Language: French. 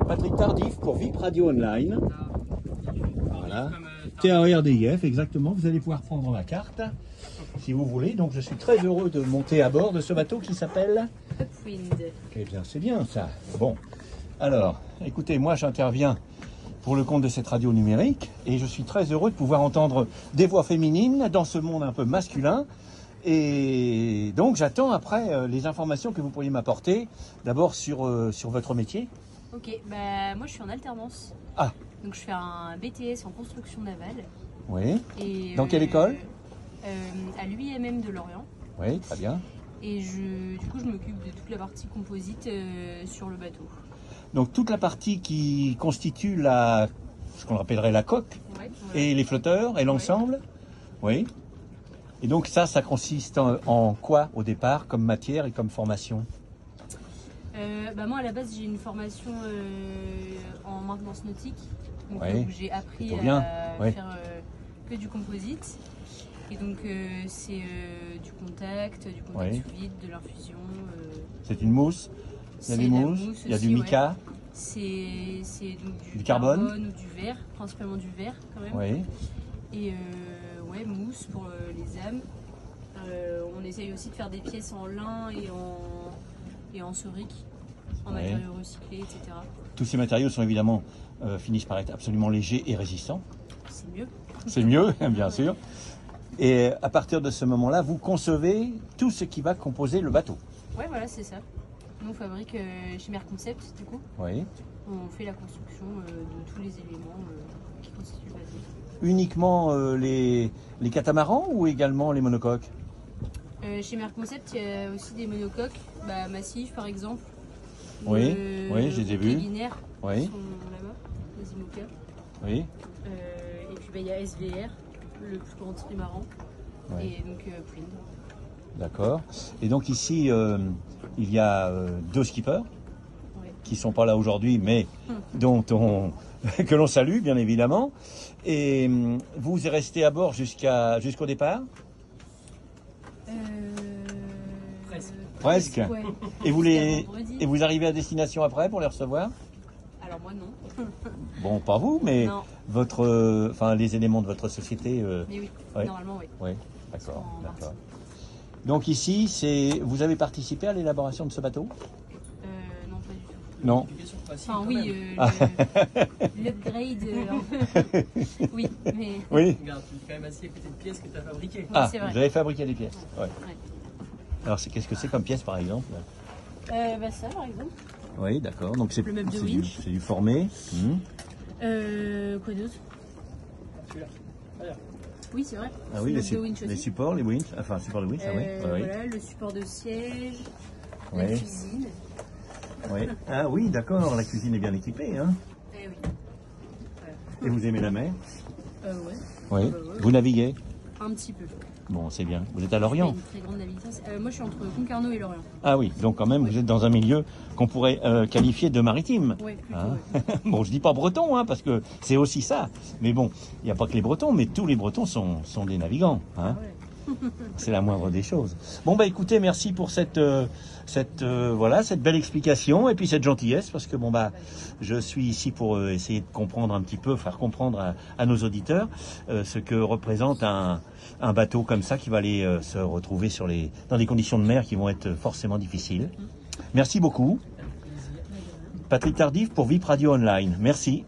Patrick Tardif pour VIP Radio Online. Voilà. TARDIF, exactement. Vous allez pouvoir prendre ma carte si vous voulez. Donc je suis très heureux de monter à bord de ce bateau qui s'appelle Upwind. Eh bien, c'est bien ça. Bon, alors, écoutez, moi j'interviens pour le compte de cette radio numérique et je suis très heureux de pouvoir entendre des voix féminines dans ce monde un peu masculin. Et donc j'attends après les informations que vous pourriez m'apporter, d'abord sur votre métier. Ok, bah moi je suis en alternance. Ah. Donc je fais un BTS en construction navale. Oui. Et, dans quelle école? À l'UIMM de Lorient. Oui, très bien. Et du coup je m'occupe de toute la partie composite sur le bateau. Donc toute la partie qui constitue ce qu'on appellerait la coque, ouais, voilà. Et les flotteurs et l'ensemble. Oui. Et donc ça consiste en quoi au départ comme matière et comme formation? Bah moi à la base j'ai une formation en maintenance nautique. Donc oui. j'ai appris à faire que du composite. Et donc c'est du contact sous vide, de l'infusion. C'est une mousse? Il y a des mousses, il y a du mica. Ouais. C'est donc du carbone ou du verre, principalement du verre quand même. Oui. Et mousse pour les âmes. On essaye aussi de faire des pièces en lin et en cerique, en matériaux recyclés, etc. Tous ces matériaux sont évidemment finissent par être absolument légers et résistants. C'est mieux. C'est mieux, bien sûr. Et à partir de ce moment-là, vous concevez tout ce qui va composer le bateau. Ouais, voilà, c'est ça. Nous, on fabrique chez Merconcept, du coup. Oui. On fait la construction de tous les éléments qui constituent le bateau. Uniquement les catamarans ou également les monocoques? Chez Merconcept, il y a aussi des monocoques, massifs par exemple. Oui, oui, je les ai vus. Les Guinaires oui. sont là-bas, les IMOCA. Oui. Et puis il y a SVR, le plus grand trimaran, et donc Upwind. D'accord. Et donc ici, il y a deux skippers qui ne sont pas là aujourd'hui, mais que l'on salue, bien évidemment. Et vous êtes resté à bord jusqu'au départ? Presque. Ouais. Et vous arrivez à destination après pour les recevoir? Alors moi non. Bon, pas vous, mais les éléments de votre société. Mais oui, normalement oui. Oui, d'accord. Donc ici, vous avez participé à l'élaboration de ce bateau? Non, pas du tout. Non. Enfin oui, l'upgrade. Oui, mais. Oui. Regarde, tu fais quand même assez côté de pièces que tu as fabriquées. Ah, vous avez fabriqué des pièces. Ouais. Alors qu'est-ce que c'est comme pièce par exemple? Ça par exemple. Oui, d'accord. Donc c'est du formé. Quoi d'autre? Oui, c'est vrai. Ah oui, les supports, les winch, enfin support de winch, Voilà, le support de siège, la cuisine. Oui. Ah oui, d'accord, la cuisine est bien équipée, hein? Oui. Voilà. Et vous aimez la mer? Oui. Vous naviguez? Un petit peu. Bon, c'est bien. Vous êtes à Lorient? Une très grande navigation. Moi, je suis entre Concarneau et Lorient. Ah oui, donc quand même, vous êtes dans un milieu qu'on pourrait qualifier de maritime. Oui, plutôt. Hein? Bon, je dis pas breton, hein, parce que c'est aussi ça. Mais bon, il n'y a pas que les Bretons, mais tous les Bretons sont des navigants. Hein? C'est la moindre des choses. Bon, écoutez, merci pour cette belle explication et puis cette gentillesse, parce que je suis ici pour essayer de comprendre un petit peu, faire comprendre à nos auditeurs ce que représente un bateau comme ça qui va aller se retrouver dans des conditions de mer qui vont être forcément difficiles. Merci beaucoup. Patrick Tardif pour VIP Radio Online. Merci.